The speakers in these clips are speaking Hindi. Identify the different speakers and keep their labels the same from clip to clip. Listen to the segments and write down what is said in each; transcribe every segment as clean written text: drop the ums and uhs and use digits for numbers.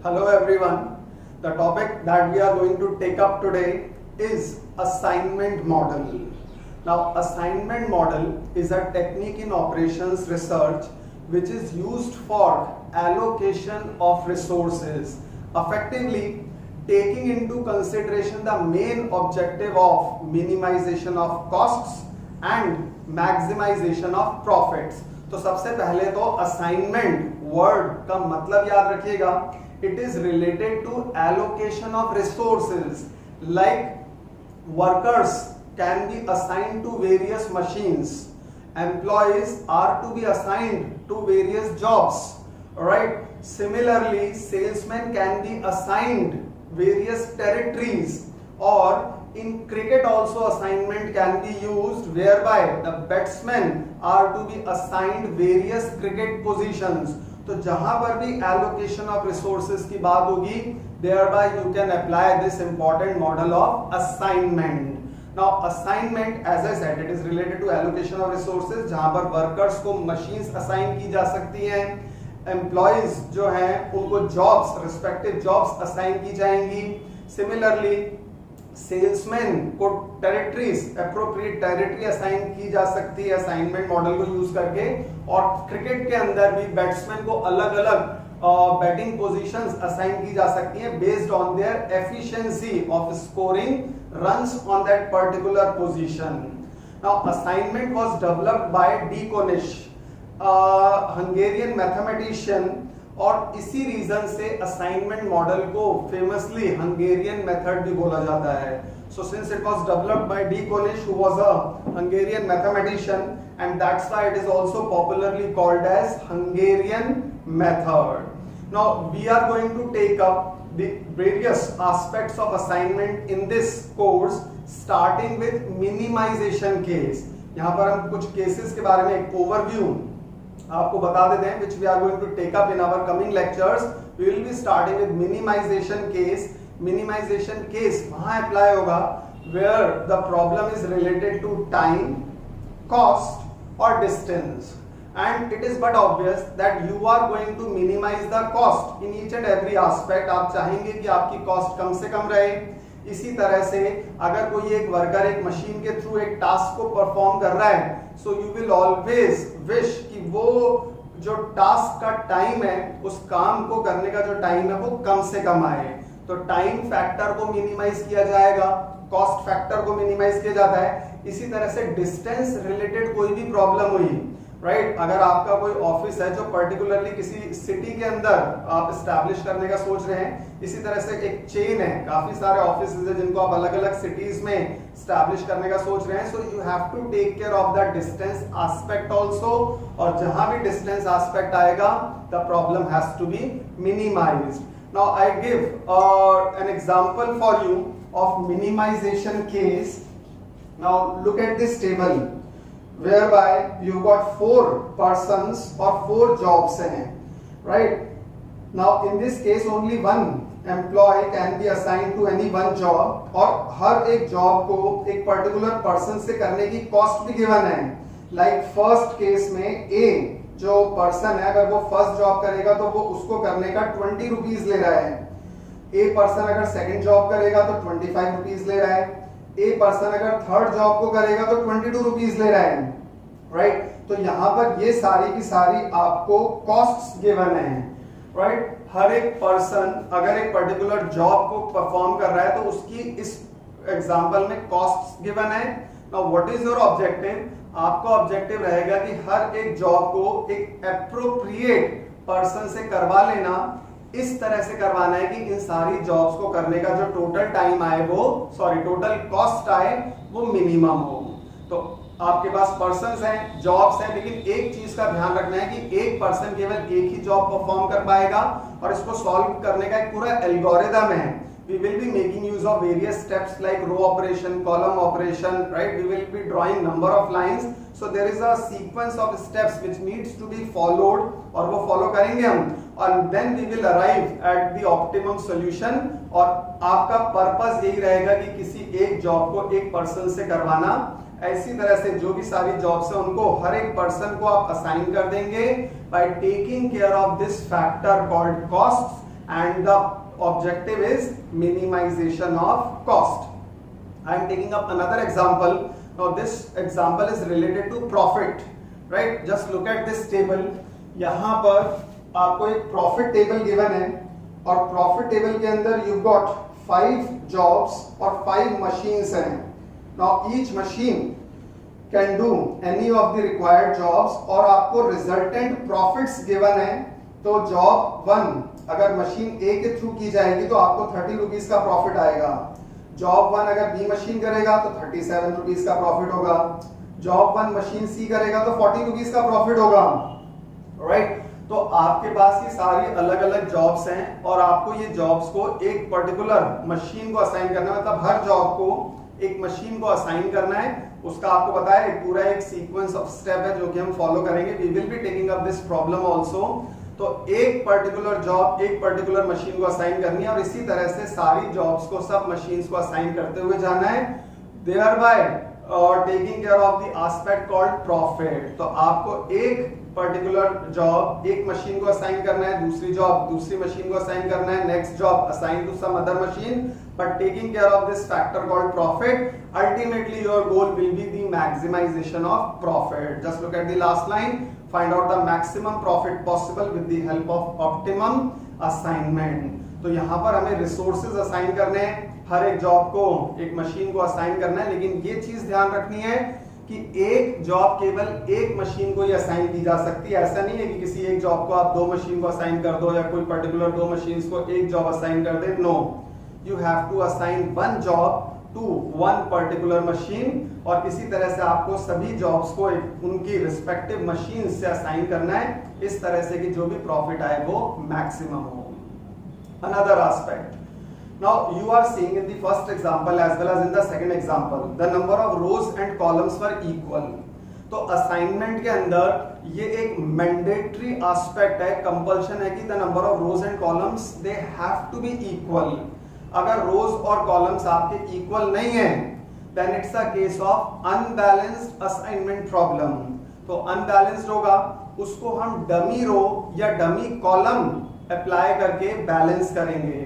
Speaker 1: Hello everyone. The topic that we are going to take up today is assignment model. Now, assignment model is a technique in operations research which is used for allocation of resources, effectively taking into consideration the main objective of minimization of costs and maximization of profits. तो सबसे पहले तो असाइनमेंट वर्ड का मतलब याद रखिएगा. It is related to allocation of resources. Like workers can be assigned to various machines, employees are to be assigned to various jobs, right. Similarly salesman can be assigned various territories, or in cricket also assignment can be used whereby the batsmen are to be assigned various cricket positions. तो जहां पर भी allocation of resources की बात होगी, thereby you can apply this important model of assignment. Now assignment, as I said, it is related to allocation of resources, जहां पर workers को machines assign की जा सकती हैं, एम्प्लॉइज जो हैं उनको जॉब्स, रिस्पेक्टिव जॉब्स असाइन की जाएंगी. सिमिलरली सेल्समैन को टेरिटरीज, एप्रोप्रिएट टेरिटरी असाइन की जा सकती है असाइनमेंट मॉडल को यूज करके. और क्रिकेट के अंदर भी बैट्समैन को अलग अलग बैटिंग पोजीशंस असाइन की जा सकती हैं based on their efficiency of scoring runs on that particular position. Now assignment was developed by D Konig, Hungarian mathematician, और इसी रीजन से असाइनमेंट मॉडल को फेमसली हंगेरियन मेथड भी बोला जाता है. So since it was developed by D Konig who was a Hungarian mathematician, and that's why it is also popularly called as Hungarian method. Now we are going to take up the various aspects of assignment in this course, starting with minimization case. यहाँ पर हम कुछ केसेस के बारे में एक ओवरव्यू आपको बता देते हैं, which we are going to take up in our coming lectures. We will be starting with minimization case. Minimization case वहाँ apply होगा where the problem is related to time, cost or distance, and it is but obvious that you are going to minimize the cost in each and every aspect. आप चाहेंगे कि आपकी cost कम से कम रहे. इसी तरह से अगर कोई एक वर्कर एक मशीन के थ्रू एक टास्क को परफॉर्म कर रहा है, so you will always wish कि वो जो टास्क का टाइम है, उस काम को करने का जो टाइम है वो कम से कम आए. तो टाइम फैक्टर को मिनिमाइज किया जाएगा, कॉस्ट फैक्टर को मिनिमाइज किया जाता है. इसी तरह से डिस्टेंस रिलेटेड कोई भी प्रॉब्लम हुई, राइट, अगर आपका कोई ऑफिस है जो पर्टिकुलरली किसी सिटी के अंदर आप एस्टैब्लिश करने का सोच रहे हैं, इसी तरह से एक चेन है, काफी सारे ऑफिसेज है जिनको आप अलग अलग सिटीज में एस्टैब्लिश करने का सोच रहे हैं, so you have to take care of the distance aspect also. और जहां भी डिस्टेंस एस्पेक्ट आएगा, the problem has to be minimized. Now I give an example for you of minimization case. Now look at this table whereby you got 4 persons or 4 jobs in it, right? Now in this case only one employee can be assigned to any one job, और हर एक जॉब को एक पर्टिकुलर पर्सन से करने की कॉस्ट भी गिवन है. लाइक फर्स्ट केस में ए जो पर्सन है, अगर वो फर्स्ट जॉब करेगा तो वो उसको करने का 20 रुपीज ले रहा है. ए पर्सन अगर सेकंड जॉब करेगा तो 25 रुपीज ले रहा है. ए पर्सन अगर थर्ड जॉब को करेगा तो 22 रुपीज ले रहा है, राइट. तो यहां पर ये सारी की सारी आपको कॉस्ट्स गिवन है, राइट. हर एक पर्सन अगर एक पर्टिकुलर जॉब को परफॉर्म कर रहा है तो उसकी इस एग्जांपल में कॉस्ट्स गिवन है. Now what is your objective? आपका ऑब्जेक्टिव रहेगा कि हर एक जॉब को एक एप्रोप्रिएट पर्सन से करवा लेना. इस तरह से करवाना है कि इन सारी जॉब्स को करने का जो टोटल टाइम आए वो टोटल कॉस्ट आए वो मिनिमम हो. तो आपके पास पर्संस हैं, जॉब्स हैं, लेकिन एक चीज का ध्यान रखना है कि एक पर्सन केवल एक ही जॉब परफॉर्म कर पाएगा, और इसको सॉल्व करने का एक पूरा एल्गोरिथम है. we will be making use of various steps like row operation, column operation, right? We will be drawing number of lines. So there is a sequence of steps which needs to be followed, और वो follow करेंगे हम, and then we will arrive at the optimum solution. और आपका पर्पस यही रहेगा कि किसी एक जॉब को एक पर्सन से करवाना. ऐसी तरह से जो भी सारी जॉब्स है उनको हर एक पर्सन को आप असाइन कर देंगे by taking care of this factor called costs and the objective is minimization of cost. I am taking up another example. Now this example is related to profit, right? Just look at this table. यहाँ पर आपको एक प्रॉफिट टेबल गिवन है और प्रॉफिट टेबल के अंदर यू गॉट 5 जॉब्स और 5 मशीन्स हैं. Now each machine can do any of the required jobs और आपको रिजल्टेंट प्रॉफिट्स गिवन है. तो जॉब 1 अगर मशीन ए के थ्रू की जाएगी तो आपको 30 रुपीज का प्रॉफिट आएगा. जॉब 1 अगर बी मशीन करेगा तो 37 रुपीज का प्रॉफिट होगा. जॉब 1 मशीन सी करेगा तो 40 रुपीज का प्रॉफिट होगा, राइट? तो आपके पास ये सारी अलग अलग जॉब्स हैं और आपको ये जॉब्स को एक पर्टिकुलर मशीन को असाइन करना है. मतलब हर जॉब को एक मशीन को असाइन करना है. उसका आपको पता है पूरा एक सीक्वेंस ऑफ स्टेप है जो कि हम फॉलो करेंगे. We will be taking up this problem also. तो एक पर्टिकुलर जॉब एक पर्टिकुलर मशीन को असाइन करनी है और इसी तरह से सारी जॉब्स को सब मशीन्स को असाइन करते हुए जाना है. Thereby taking care of the aspect called profit. तो आपको एक पर्टिकुलर जॉब एक मशीन को असाइन करना है, दूसरी जॉब दूसरी मशीन को असाइन करना है, next job assign to some other machine, but taking care of this factor called profit. Ultimately your goal will be the maximization of profit. Just look at the last line. Find out the maximum profit possible with the help of optimum assignment. तो यहाँ पर हमें रिसोर्सेज असाइन करने हैं, हर एक जॉब को एक मशीन को असाइन करना है. लेकिन ये चीज ध्यान रखनी है कि एक जॉब केवल एक मशीन को ही असाइन की जा सकती है. ऐसा नहीं है कि किसी एक जॉब को आप 2 मशीन को असाइन कर दो या कोई पर्टिकुलर 2 मशीन्स को एक जॉब असाइन कर दे. No, you have to assign 1 job to 1 particular machine और इसी तरह से आपको सभी जॉब्स को उनकी रिस्पेक्टिव मशीन से असाइन करना है इस तरह से कि जो भी प्रॉफिट आए वो मैक्सिमम हो. Another aspect. Now you are seeing in the first example as well as in the second example the number of rows and columns were equal. तो असाइनमेंट के अंदर ये एक मैंडेटरी एस्पेक्ट है, कंपल्शन है कि the number of rows and columns they have to be equal. अगर रोज और कॉलम्स आपके इक्वल नहीं है then it's a case of unbalanced assignment problem. तो अनबैलेंस्ड होगा, उसको हम डमी रो या डमी कॉलम अप्लाई करके बैलेंस करेंगे.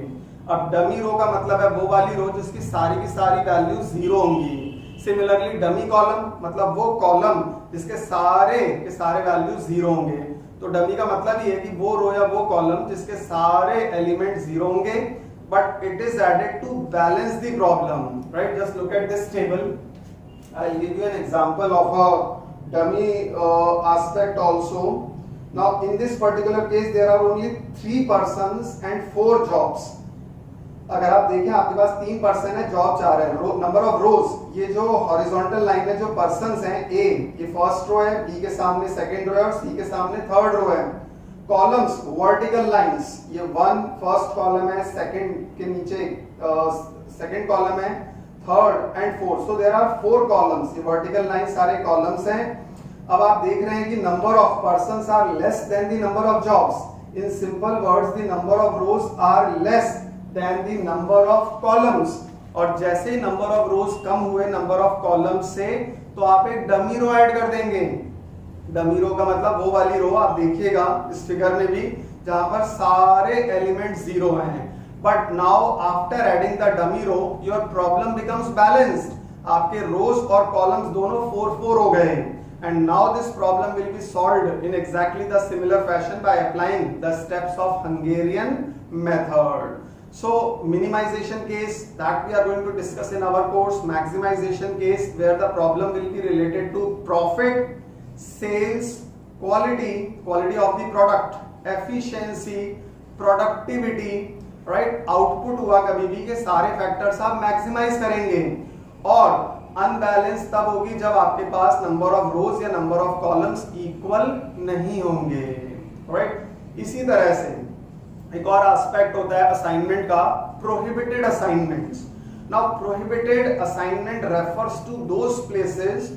Speaker 1: अब डमी रो का मतलब है वो वाली रो जिसकी सारी की सारी वैल्यू 0 होंगी. सिमिलरली डमी कॉलम मतलब वो कॉलम जिसके सारे के सारे वैल्यू 0 होंगे. तो डमी का मतलब ये है कि वो रो या वो कॉलम जिसके सारे एलिमेंट 0 होंगे, but it is added to balance the problem, right? Just look at this table. I'll give you an example of a dummy aspect also. Now in this particular case there are only 3 persons and 4 jobs. अगर आप देखें आपके पास 3 पर्सन है, जॉब 4 है. नंबर ऑफ रोज, ये जो हॉरिजॉन्टल लाइन है जो पर्संस हैं, ए ये फर्स्ट रो है, बी के सामने सेकंड रो है और सी के सामने थर्ड रो है. कॉलम्स वर्टिकल लाइंस, ये 1 फर्स्ट कॉलम है, सेकंड के नीचे सेकंड कॉलम है, third and fourth. So there are 4 columns. ये वर्टिकल लाइन सारे कॉलम्स हैं. अब आप देख रहे हैं कि number of persons are less than the number of jobs. In simple words the number of rows are less than the number of columns. और जैसे ही नंबर ऑफ रोज कम हुए नंबर ऑफ कॉलम्स से तो आप एक डमी रो ऐड कर देंगे. डमी रो का मतलब वो वाली रो आप देखिएगा इस फिगर में भी जहां पर सारे एलिमेंट 0 हैं. But now after adding the dummy row your problem becomes balanced. आपके रोज और कॉलम्स दोनों 4-4 हो गए. And now this problem will be solved in exactly the similar fashion by applying the steps of Hungarian method. So minimization case that we are going to discuss in our course, maximization case where the problem will be related to profit, sales, quality of the product, efficiency, productivity, right? output हुआ कभी भी के सारे factors आप maximize करेंगे. और unbalance तब होगी जब आपके पास number of rows या number of columns equal नहीं होंगे, right? इसी तरह से एक और एस्पेक्ट होता है असाइनमेंट का, prohibited assignments. Now prohibited assignment refers to those places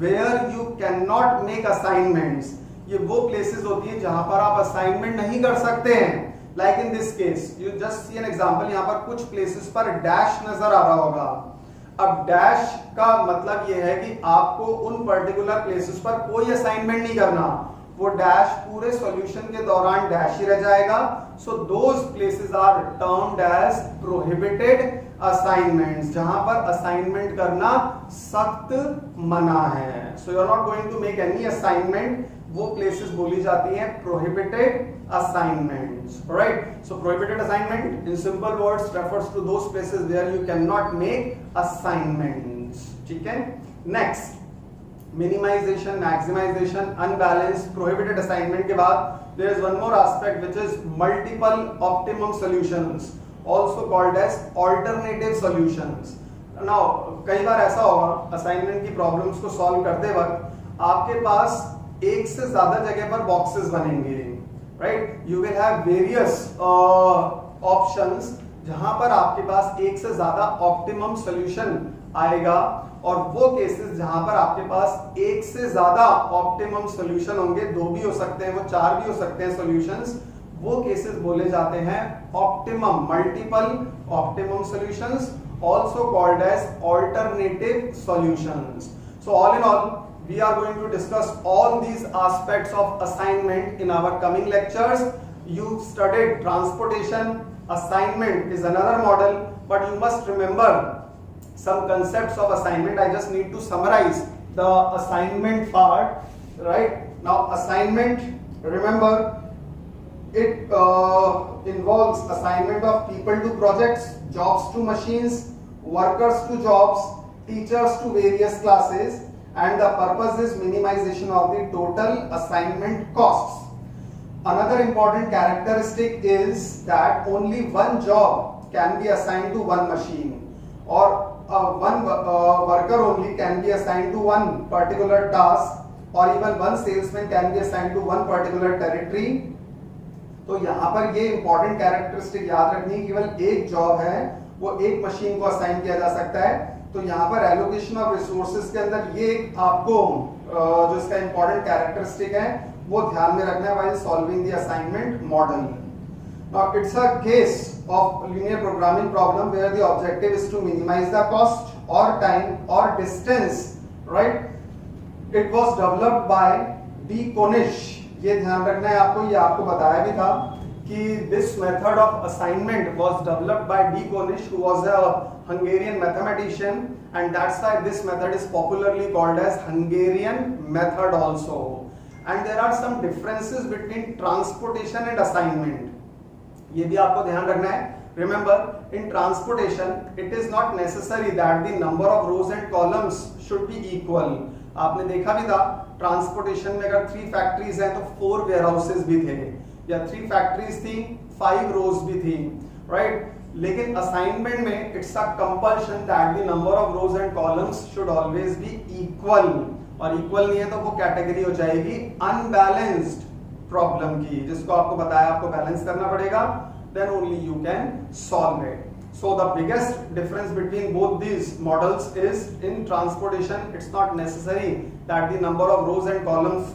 Speaker 1: where you can not make assignments. ये वो प्लेसेस होती है जहां पर आप असाइनमेंट नहीं कर सकते हैं. Like in this case you just see an example. यहां पर कुछ प्लेसेस पर डैश नजर आ रहा होगा. अब डैश का मतलब ये है कि आपको उन पर्टिकुलर प्लेसेस पर कोई असाइनमेंट नहीं करना. वो डैश पूरे सॉल्यूशन के दौरान डैश ही रह जाएगा. So those places are termed as prohibited assignments, जहां पर असाइनमेंट करना सख्त मना है. So you are not going to make any assignment. वो प्लेसेस बोली जाती हैं prohibited assignments. Right. So prohibited assignment in simple words refers to those places where you can not make assignments. ठीक है. Next, minimization, maximization, unbalance, prohibited assignment के बाद there is one more aspect which is multiple optimum solutions, also called as alternative solutions. Now कई बार ऐसा होगा असाइनमेंट की प्रॉब्लम्स को सॉल्व करते वक्त आपके पास एक से ज्यादा जगह पर बॉक्सेस बनेंगे. Right. You will have various options जहां पर आपके पास एक से ज्यादा ऑप्टिमम सॉल्यूशन आएगा, और वो केसेस जहां पर आपके पास एक से ज्यादा ऑप्टिमम सॉल्यूशन होंगे, दो भी हो सकते हैं, वो चार भी हो सकते हैं सॉल्यूशंस, वो केसेस बोले जाते हैं optimum, multiple optimum solutions, also called as alternative solutions. So all in all we are going to discuss all these aspects of assignment in our coming lectures. You studied transportation, assignment is another model, but you must remember some concepts of assignment. I just need to summarize the assignment part. Right. Now assignment, remember, it involves assignment of people to projects, jobs to machines, workers to jobs, teachers to various classes, and the purpose is minimization of the total assignment costs. Another important characteristic is that only one job can be assigned to one machine, or one worker only can be assigned to one particular task, or even one salesman can be assigned to one particular territory. तो यहाँ पर ये important characteristic याद रखनी, केवल एक जॉब है वो एक मशीन को असाइन किया जा सकता है. तो यहाँ पर एलोकेशन ऑफ रिसोर्सेज के अंदर ये आपको जो इसका इंपॉर्टेंट कैरेक्टरिस्टिक है वो ध्यान में रखना है while solving the assignment model. Now it's a case of linear programming problem where the objective is to minimise the cost और टाइम और distance. Right. It was developed by D Konig. ये ध्यान रखना है आपको, ये आपको बताया भी था कि this method of assignment was developed by D. Konish, who was a Hungarian mathematician, and that's why this method is popularly called as Hungarian method also. And there are some differences between transportation and assignment. ये भी आपको ध्यान रखना है. Remember, in transportation, it is not necessary that the number of rows and columns should be equal. आपने देखा भी था ट्रांसपोर्टेशन में अगर 3 फैक्ट्रीज हैं तो 4 वेयरहाउसेस भी थे, या 3 फैक्ट्रीज थी 5 रोज भी थी. राइट. लेकिन असाइनमेंट में it's a compulsion that the number of rows and columns should always be equal, और इक्वल नहीं है तो वो कैटेगरी हो जाएगी अनबैलेंस्ड प्रॉब्लम की, जिसको आपको बताया आपको बैलेंस करना पड़ेगा, then only you can solve it. So the biggest difference between both these models is in transportation it's not necessary that the number of rows and columns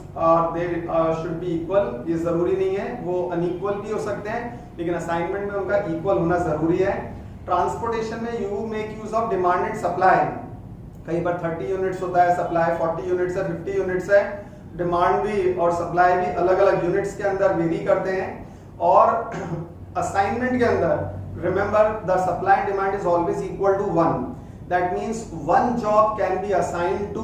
Speaker 1: should be equal. ये जरूरी नहीं है, वो unequal भी हो सकते हैं, लेकिन असाइनमेंट में उनका इक्वल होना जरूरी है. ट्रांसपोर्टेशन में you make use of demand and supply. कई बार 30 यूनिट्स होता है, सप्लाई 40 यूनिट्स है, 50 यूनिट्स है. डिमांड भी और सप्लाई भी अलग अलग यूनिट्स के अंदर वेरी करते हैं. और असाइनमेंट के अंदर remember the supply and demand is always equal to 1. That means one job can be assigned to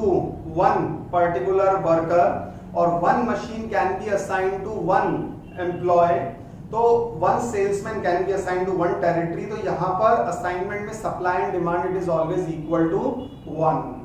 Speaker 1: one particular worker, or one machine can be assigned to one employee. तो one salesman can be assigned to one territory. तो यहाँ पर assignment में supply and demand it is always equal to 1.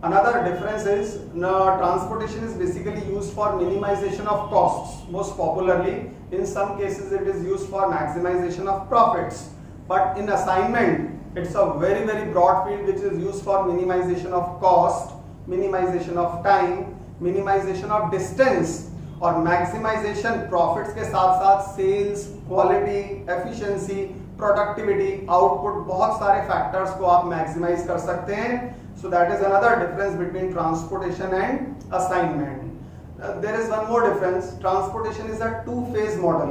Speaker 1: Another difference is transportation is basically used for minimization of costs most popularly. In some cases it is used for maximization of profits, but in assignment it's a very broad field which is used for minimization of cost, minimization of time, minimization of distance, और maximization profits के साथ साथ sales, quality, efficiency, productivity, output, बहुत सारे factors को आप maximize कर सकते हैं. So that is another difference between transportation and assignment. There is one more difference. Transportation is a 2-phase model.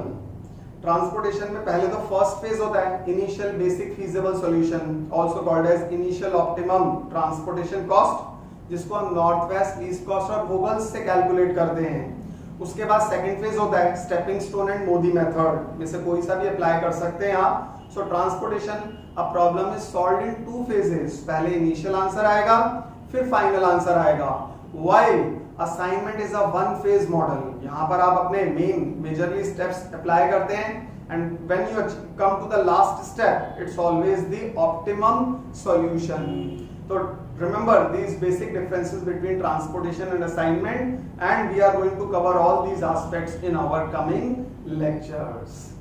Speaker 1: Transportation में पहले तो first phase होता है initial basic feasible solution, also called as initial optimum transportation cost, जिसको हम नॉर्थ वेस्ट ईस्ट कॉस्ट और वोगल्स से कैलकुलेट करते हैं. उसके बाद सेकंड फेज होता है stepping stone and Modi method, में से कोई सा भी अप्लाई कर सकते हैं आप। So transportation a problem is solved in 2 phases, पहले इनिशियल आंसर आएगा फिर फाइनल आंसर आएगा। While assignment is a 1 phase model, यहाँ पर आप अपने मेजरली स्टेप्स अप्लाई करते हैं and when you come to the last step it's always the optimum solution. So remember these basic differences between transportation and assignment, and we are going to cover all these aspects in our coming lectures.